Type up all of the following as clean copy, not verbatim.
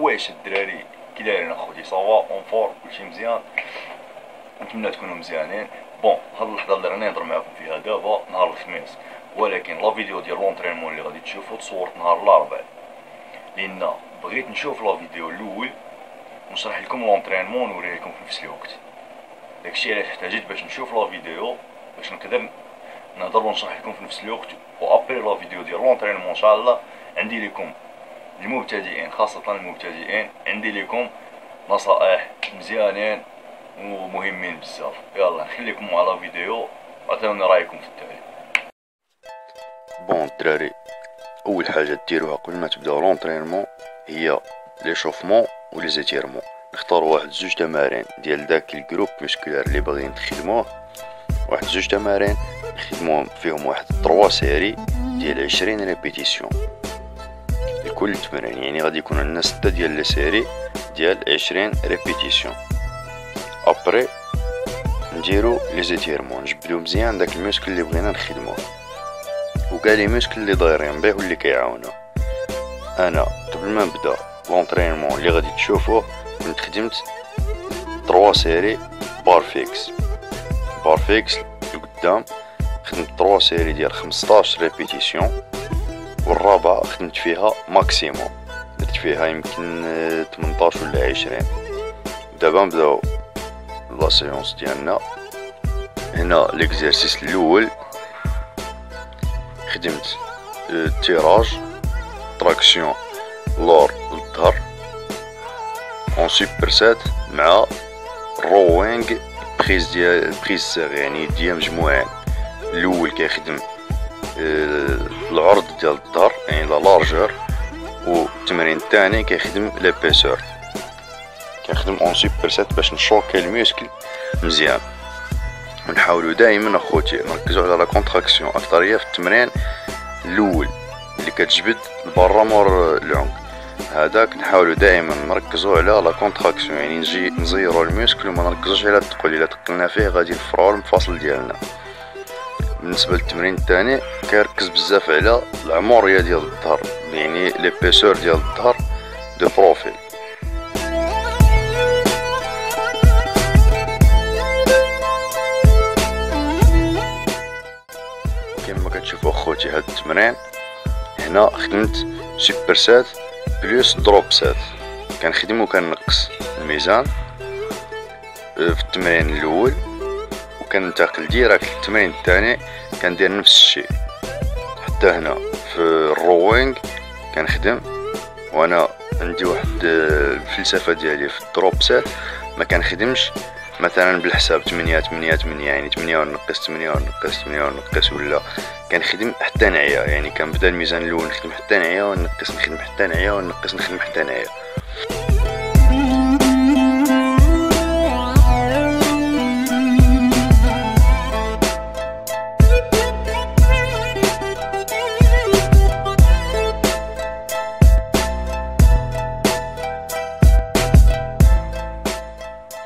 واش الدراري كي دايرين اخوتي صافا اون فور كلشي مزيان؟ نتمنى تكونوا مزيانين. بون هاد اللحظه اللي راني نهضر معاكم فيها دابا نهار الخميس، ولكن لا فيديو ديال لونطرينمون اللي غادي تشوفو تصورت نهار الاربعاء، لان بغيت نشوف لا فيديو الاول ونشرح لكم لونطرينمون ونوريه لكم في نفس الوقت. داكشي علاش احتاجيت باش نشوف لا فيديو باش نقدر نهضر ونشرح لكم في نفس الوقت. وابري لا فيديو ديال لونطرينمون ان شاء الله عندي لكم المبتدئين، خاصة المبتدئين عندي لكم نصائح مزيانين ومهمين بزاف. يلا نخليكم مع لا فيديو وعطيوني رايكم في التالي. بون الدراري، اول حاجه ديروها قبل ما تبداو لونطرينمون هي ليشوفمون ولي زيتيرمون. نختاروا واحد زوج تمارين ديال داك الجروب مسكولار اللي باغيين نخدموه، واحد زوج تمارين نخدموهم فيهم واحد 3 سيري ديال 20 ريبيتيسيون لكل تمرين، يعني غادي يكون عندنا 6 ديال لي سيري ديال 20 ريبيتيسيون. ابري نديرو لي زيتيرمون، نجبدو مزيان داك الميسكل اللي بغينا نخدموه وكاع لي موسكل اللي دايرين بيه واللي كيعاونوه. انا قبل ما نبدا لونطرينمون اللي غادي تشوفوه كنت خدمت 3 سيري بارفيكس لقدام، خدمت 3 سيري ديال 15 ريبيتيسيون، والرابعه خدمت فيها ماكسيموم، درت فيها يمكن 18 ولا 20. دابا نبداو لا سيونس ديالنا. هنا ليكزارسيس الاول خدمت تيراج تراكسيون لور للظهر اون سوبرسات مع روينغ بريز ديال سيغ، يعني يديا مجموعين. الاول كيخدم العرض ديال الظهر يعني لا لارجور، والتمرين الثاني كيخدم لابيسور، كنخدم اون سوبرسات باش نشوكي الميسكل مزيان. ونحاولوا دائما اخوتي نركزوا على لا كونتراكسيون اكثريه في التمرين الاول اللي كتجبد لبرا مور العنق، هذاك نحاولوا دائما نركزوا على لا كونتراكسيون، يعني نجي نزيروا الميسكل وما نركزوش على الثقل. الا تقلنا فيه غادي نفرعوا المفاصل ديالنا. بالنسبه للتمرين الثاني كيركز بزاف على العموريه ديال الظهر، يعني ليبيسور ديال الظهر دو بروفيل. كما كتشوفوا اخوتي هاد التمرين هنا خدمت سوبرسات بلس دروبسات، كنخدم وكنقص الميزان في التمرين الاول وكننتقل ديراكت للتمرين الثاني كندير نفس الشيء. حتى هنا في الروينغ كنخدم وانا عندي واحد الفلسفه ديالي في الدروبسات، ما كنخدمش مثلا بالحساب 8 8 8 يعني 8 ونقص 8 ونقص 8 ونقص، ولا كنخدم حتى نعيا، يعني كنبدا الميزان الاول نخدم حتى نعيا ونقص، نخدم حتى نعيا ونقص، نخدم حتى نعيا.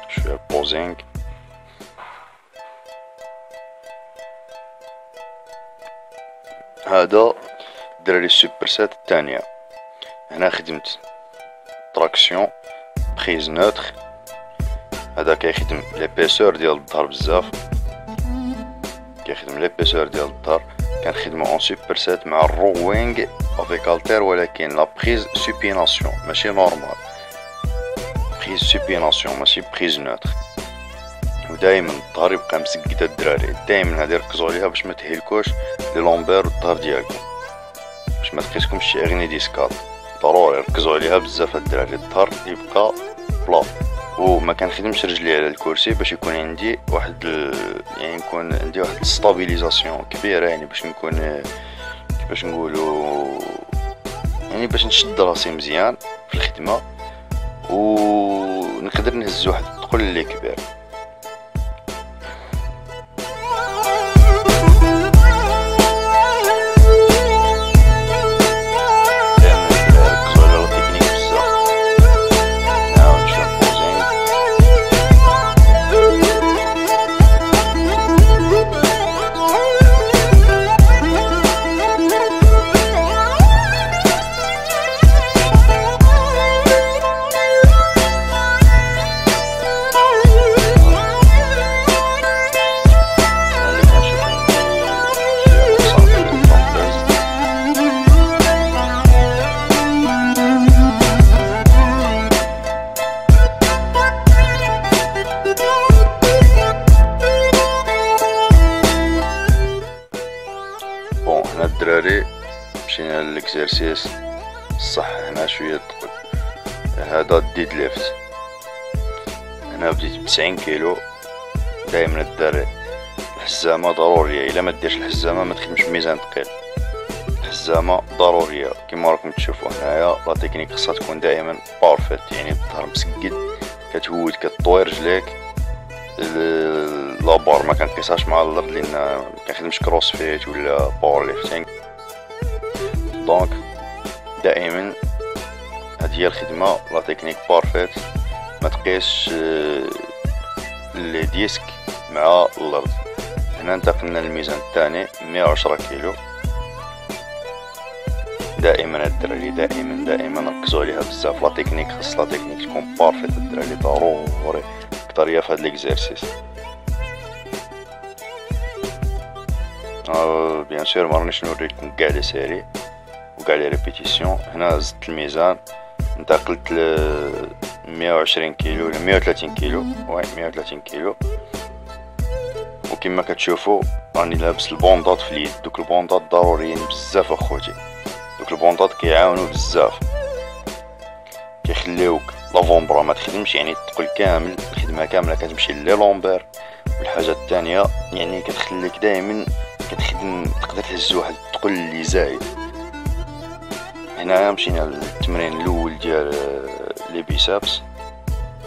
شويه بوزينغ. هذا دراري السوبرسات الثانيه. هنا خدمت تراكسيون بريز نوتر، هذا كيخدم ليبيسور ديال الظهر بزاف، كيخدم ليبيسور ديال الظهر. كنخدمو اون سوبرسات مع الروينغ افيك التير، ولكن لا بريز سوبيناسيون ماشي نورمال، بريز سوبيناسيون ماشي بريز نوتر. ودائما الظهر يبقى مسقد الدراري، دائما هادي ركزوا عليها باش ما تهلكوش لي لومبير والظهر ديالكم، باش ما تقيسكمش شي اغني ديسكال. ضروري ركزوا عليها بزاف الدراري، الظهر يبقى بلا. وما كنخدمش رجلي على الكرسي باش يكون عندي واحد يعني يكون عندي واحد الستابيليزاسيون كبيره، يعني باش نكون كيفاش نقولوا يعني باش نشد راسي مزيان في الخدمه ونقدر نهز واحد الثقل اللي كبير. بون هنا الدراري مشينا للاكزرسيس الصح. هنا شويه ثقل، هذا الديد ليفت. هنا بديت ب90 كيلو. دائما الدراري الحزامه ضروريه، الا ما ديرش الحزامه ما تخدمش بميزان ثقيل. الحزامه ضروريه كما راكم تشوفوا هنايا. لا تكنيك خصها تكون دائما بارفيت، يعني الظهر مسقد، كتهود كطوي رجليك. لابار ما كنقيسهاش مع الارض لان كنخدمش كروس فيت ولا باور ليفتينغ. دونك دائما هذه هي الخدمه، لا تكنيك بارفيت. ما تقيسش لي ديسك مع الارض. هنا انتقلنا للميزان الثاني 110 كيلو. دائما الدراري دائما ركزوا عليها بزاف. لا تكنيك خص لا تكنيك تكون بارفيت الدراري، ضروري اكثر في هذا الاكزرسيس. بيان سور ما رانيش نوريكم كاع لي سيري وكاع لي ريبيتيسيون. هنا زدت الميزان، انتقلت ل 120 كيلو ولا 130 كيلو. 130 كيلو. وكما كتشوفوا راني لابس البوندات في اليد. دوك البوندات ضروريين بزاف اخوتي. دوك البوندات كيعاونوا بزاف، كيخليوك لافونبرا ما تخدمش، يعني الثقل كامل، الخدمه كامله كتمشي لي لومبير. والحاجه الثانيه يعني كتخليك دائما كتخدم، تقدر تهز واحد الثقل اللي زايد. هنا مشينا للتمرين الاول ديال لي بيسابس.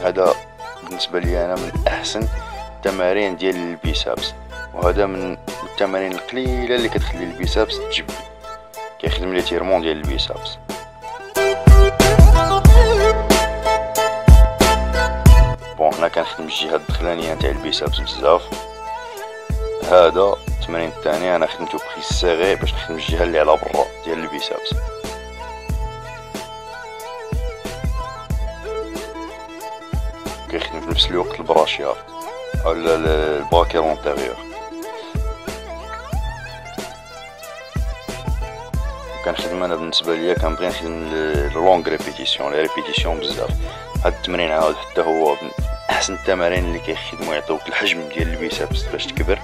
هذا بالنسبه لي انا من احسن التمارين ديال البيسابس، وهذا من التمارين القليله اللي كتخلي البيسابس تجبد. كيخدم لي تيرمون ديال البيسابس. بون هنا كنخدم الجهه الدخلانيه نتاع البيسابس بزاف. هذا التمرين الثاني انا خدمته بخي سيغي باش نخدم الجهه اللي على برا ديال البيسابس. كيخدم في نفس الوقت البراشيال ولا الباكير انتيريور. كنخدم انا بالنسبه ليا كنبغي نخدم لونغ ريبيتيسيون، لي ريبيتيسيون بزاف. هاد التمرين عاود حتى هو من احسن التمارين اللي كيخدموا يعطيوك الحجم ديال البيسابس باش تكبر.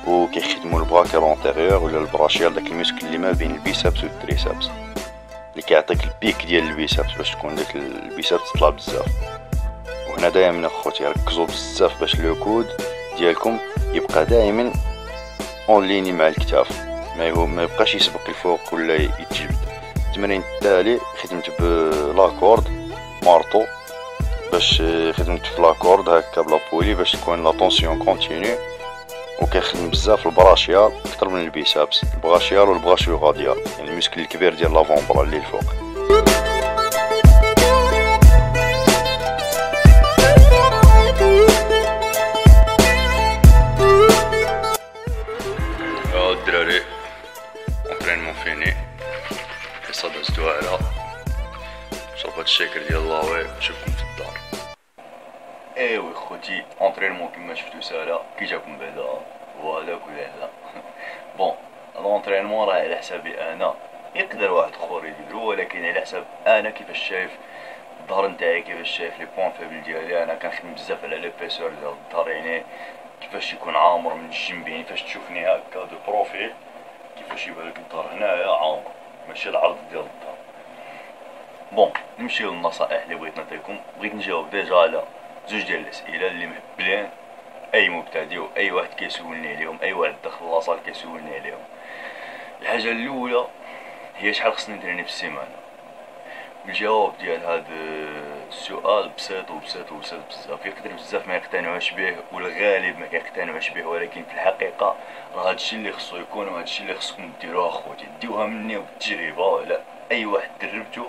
وكيخدموا البراكير انتيريور ولا البراشيال، داك الميسكل اللي ما بين البيسابس والتريسابس اللي كيعطيك البيك ديال البيسابس باش تكون داك البيسابس طلع بزاف. وهنا دائما اخوتي ركزوا بزاف باش لو كود ديالكم يبقى دائما اون ليني مع الكتاف، ما يبقاش يسبق الفوق ولا يتجبد. التمرين التالي خدمت بلاكورد مارطو، باش خدمت في لاكورد هكا بلا بولي باش تكون لا طونسيون كونتينيو. وكنخدم بزاف البراشيال اكثر من البيسابس، البراشيال والبراشيو غاديال، يعني المسكل الكبير ديال لافونبرا اللي الفوق. الدراري اونترينمون فيني، حصه دازتوها على شربات الشاكر ديال اللاوي. نشوفكم في الدار. ايوا خوتي اونترينمون كما شفتو سالا كي جاكم بعدا وهذاك ولا لا. بون الانترينمون راه على حسابي انا، يقدر واحد اخر يديرو، ولكن على حساب انا كيفاش شايف الظهر نتاعي، كيفاش شايف لي بوين فابل ديالي. انا كنخدم بزاف على لي بيسور ديال الظهر، يعني كيفاش يكون عامر من الجنب، يعني فاش تشوفني هكا دو بروفيل كيفاش يبان لك الظهر هنايا عامر، ماشي العرض ديال الظهر. بون نمشيو للنصائح اللي بغيت نعطيكم. بغيت نجاوب ديجا على زوج ديال الاسئله اللي مهبلين اي مبتدئ واي واحد كيسولني عليهم، اي واحد داخل لاصال كيسولني عليهم. الحاجه الاولى هي شحال خصني نتريني في السيمانه. الجواب ديال هذا السؤال بسيط وبسيط وبسيط بزاف. يقدر بزاف ما يقتنعوش به والغالب ما كيقتنعوش به، ولكن في الحقيقه راه هادشي اللي خصو يكون وهادشي اللي خصكم ديروه اخوتي. ديوها مني وبالتجربه، لا اي واحد دربتو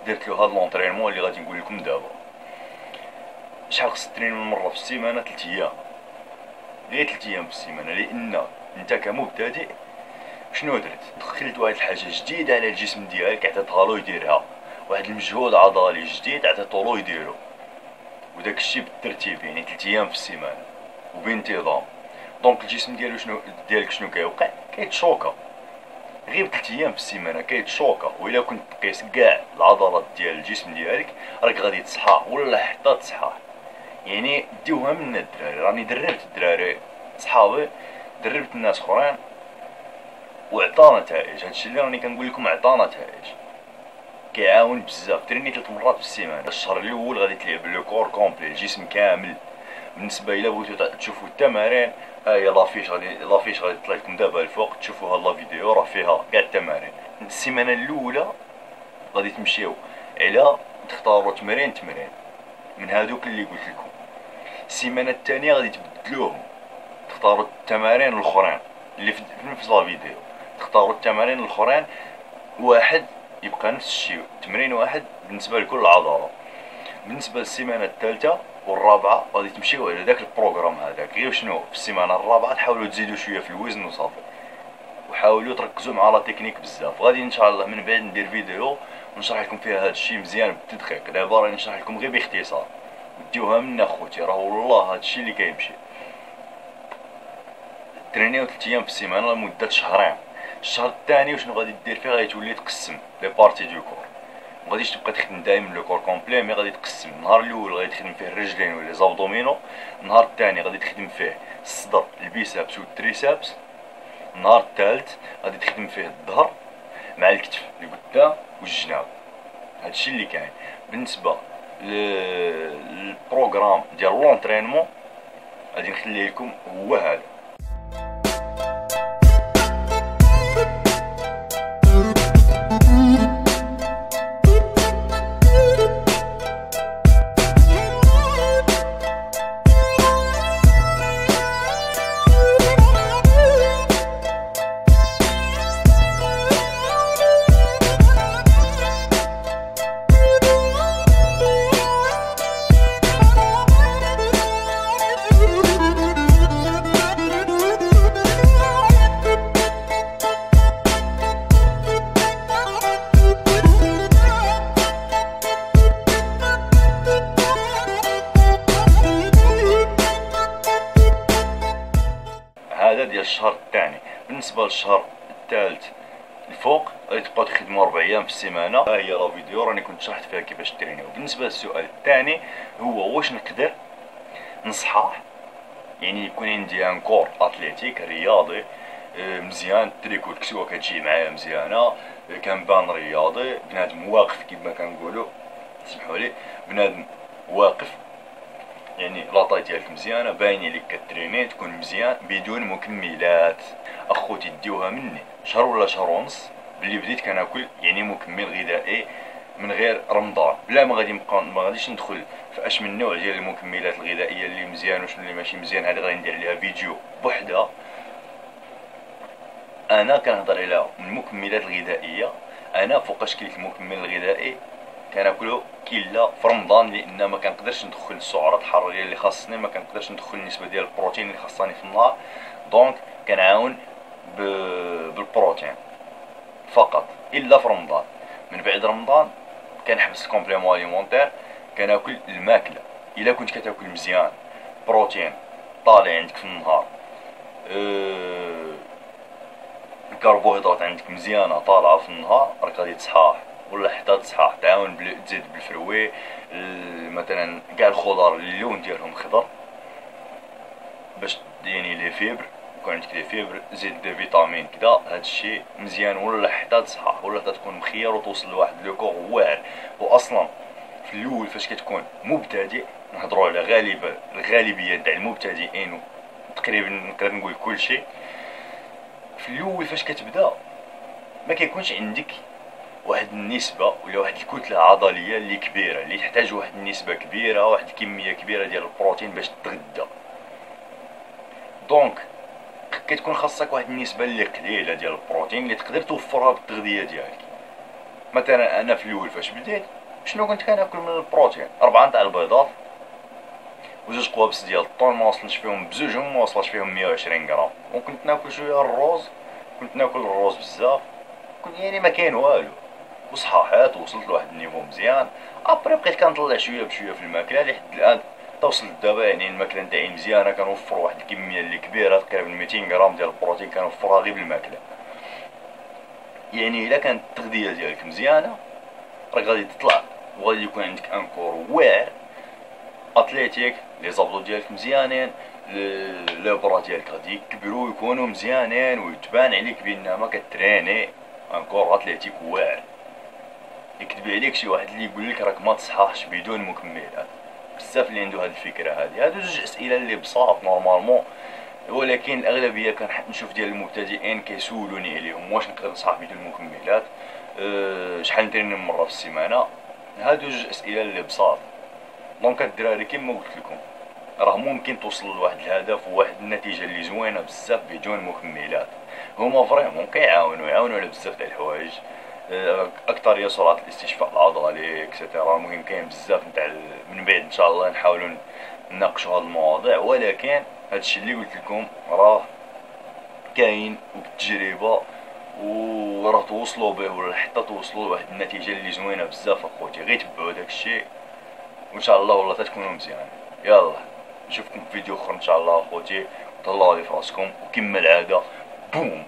درت له هاد لونطرينمون اللي غادي نقول لكم دابا. شحال خص تريني من مره في السيمانه؟ 3 ايام، غير 3 ايام في السيمانه. لان انت كمبتدئ شنو درت؟ دخلت واحد الحاجه جديده على الجسم ديالك، عطيتها له يديرها، واحد المجهود عضلي جديد عطيتو له يديرو، وداك الشيء بالترتيب، يعني 3 ايام في السيمانه وبانتظام. دونك الجسم ديالو ديالك شنو كيوقع؟ كيتشوكا غير 3 ايام في السيمانه، كيتشوكا. والا كنت تقيس كاع العضلات ديال الجسم ديالك راك غادي تصحى ولا حتى تصحى. يعني ديوها من الدراري، راني دربت الدراري صحابي، دربت الناس اخرين، وعطانا نتائج. هادشي اللي راني كنقول لكم عطانا نتائج، كيعاون بزاف. تريني 3 مرات في السيمانه. الشهر الاول غادي تلعب لو كور كومبلي، الجسم كامل. بالنسبه الى بغيتو تشوفوا التمارين، ها هي لافيش غادي تطلع لكم دابا الفوق، تشوفوا هاد لا فيديو راه فيها كاع التمارين. السيمانه الاولى غادي تمشيو على تختاروا تمرين من هادوك اللي قلت لكم. السيمانه الثانيه غادي تبدلوهم، تختاروا التمارين الاخرين اللي في نفس لا فيديو، تختاروا التمارين الاخرين، واحد يبقى نفس الشيء، تمرين واحد بالنسبه لكل عضله. بالنسبه للسيمانه الثالثه والرابعه غادي تمشيو على داك البروغرام هذاك، غير شنو في السيمانه الرابعه تحاولوا تزيدوا شويه في الوزن وصافي، وحاولوا تركزوا مع لا تكنيك بزاف. غادي ان شاء الله من بعد ندير فيديو ونشرح لكم فيها هذا الشيء مزيان بالتدقيق. دابا راني نشرح لكم غير باختصار، ديوها منا خوتي، راه والله هذا الشيء اللي كيمشي. ترينيو 3 ايام في السيمانه لمده شهرين. الشهر الثاني وشنو غادي دير فيه؟ غادي تولي تقسم لي بارتي دو كور، مغاديش تبقى تخدم دائما لو كور كومبلي، مي غادي تقسم. النهار الاول غادي تخدم فيه الرجلين ولا زابدومينو، النهار الثاني غادي تخدم فيه الصدر البيسابس والتريسابس، النهار الثالث غادي تخدم فيه الظهر مع الكتف اللي قدام والجناب. هادشي اللي كاين. بالنسبه للبروغرام ديال لونطرينمون غادي نخليه لكم هو هذا. هذا ديال الشهر الثاني. بالنسبه للشهر الثالث الفوق غادي تبقاو تخدموا 4 ايام في السيمانه. ها هي لا فيديو راني كنت شرحت فيها كيفاش ترينيو. بالنسبه للسؤال الثاني هو واش نقدر نصحح، يعني يكون عندي ان كور اتليتيك رياضي مزيان، التريكو الكسوه كتجي معايا مزيانه، كنبان رياضي، بنادم واقف كيما كنقولوا، سمحوا لي، بنادم واقف، يعني لاطاي ديالك مزيانه، باينه لك كتريني، تكون مزيان بدون مكملات. اخوتي ديوها مني شهر ولا شهر ونص بلي بديت كناكل يعني مكمل غذائي من غير رمضان، بلا ما غاديش ندخل في اش من نوع ديال المكملات الغذائيه اللي مزيان وشنو اللي ماشي مزيان. هذه غادي ندير عليها فيديو بوحدها. انا كنهضر على المكملات الغذائيه. انا فوقاش كليت المكمل الغذائي كناكلو كيلا في رمضان، لان ما كنقدرش ندخل السعرات الحراريه اللي خاصني، ما كنقدرش ندخل النسبه ديال البروتين اللي خاصني في النهار، دونك كنعاون بالبروتين فقط الا في رمضان. من بعد رمضان كنحبس الكومبليمون اليمونتير، كناكل الماكله. الا كنت كتاكل مزيان بروتين طالع عندك في النهار، الكربوهيدرات عندك مزيانه طالعه في النهار، راك غادي تصحاح ولا حتى تصحاح. تعاون تزيد بالفروي مثلا كاع الخضر اللون ديالهم خضر باش يعني لي فيبر، يكون عندك لي فيبر، زيد دي فيتامين كدا، هادشي مزيان. ولا حتى تصحاح ولا حتى تكون مخير وتوصل لواحد لو كور واعر. واصلا في الاول فاش كتكون مبتدئ، نهضروا على الغالبيه تاع المبتدئين، تقريبا نقدر نقول كلشي في الاول فاش كتبدا ما كيكونش عندك واحد النسبه ولا واحد الكتله عضليه اللي كبيره، اللي تحتاج واحد النسبه كبيره، واحد الكميه كبيره ديال البروتين باش تتغدى. دونك كتكون خاصك واحد النسبه اللي قليله ديال البروتين اللي تقدر توفرها بالتغذيه ديالك. مثلا انا في الاول فاش بديت شنو كنت كناكل من البروتين؟ 4 تاع البيضات وزوج قوابس ديال الطون، ما وصلتش فيهم بزوجهم، ما وصلش فيهم 120 غرام. وكنت ناكل شويه الروز، كنت ناكل الروز بزاف، كنت يعني ما كاين والو، وصحاحات وصلت لواحد النيفو مزيان. ابري بقيت كنطلع شويه بشويه في الماكله لحد الان توصلت دابا يعني الماكله نتاعي مزيانه، كنوفر واحد الكميه اللي كبيره تقريبا 200 غرام ديال البروتين كنوفرها غير بالماكله. يعني الا كانت التغذيه ديالك مزيانه راك غادي تطلع وغادي يكون عندك ان كور واعر اتليتيك، لي زابدو ديالك مزيانين، لي برا ديالك غادي يكبروا ويكونوا مزيانين ويتبان عليك بانما كتريني انكور اتليتيك واعر. يكذب عليك شي واحد اللي يقول لك راك ما تصحاحش بدون مكملات. بزاف اللي عنده هاد الفكره هادو جوج اسئله اللي بساط نورمالمون، ولكن الاغلبيه كنشوف ديال المبتدئين كيسولوني عليهم واش نقدر نصحح بدون مكملات، شحال ندير مره في السيمانه. هادو جوج اسئله اللي بساط. دونك الدراري كيما قلت لكم راه ممكن توصل لواحد الهدف وواحد النتيجه اللي زوينه بزاف بدون مكملات. هما فريمون كيعاونوا على بزاف تاع الحوايج، اكثر سرعه الاستشفاء العضلي اكسيتيرا. المهم كاين بزاف نتاع من بعد ان شاء الله نحاولوا نناقشوا هاد المواضيع، ولكن هادشي اللي قلت لكم راه كاين وبالتجربه، وراه توصلوا به ولا حتى توصلوا لواحد النتيجه اللي زوينه بزاف اخوتي. غير تبعوا داكشي وان شاء الله والله تكونوا مزيانين. يلا نشوفكم في فيديو اخر ان شاء الله اخوتي، تهلاو لي فراسكم وكما العاده بوم.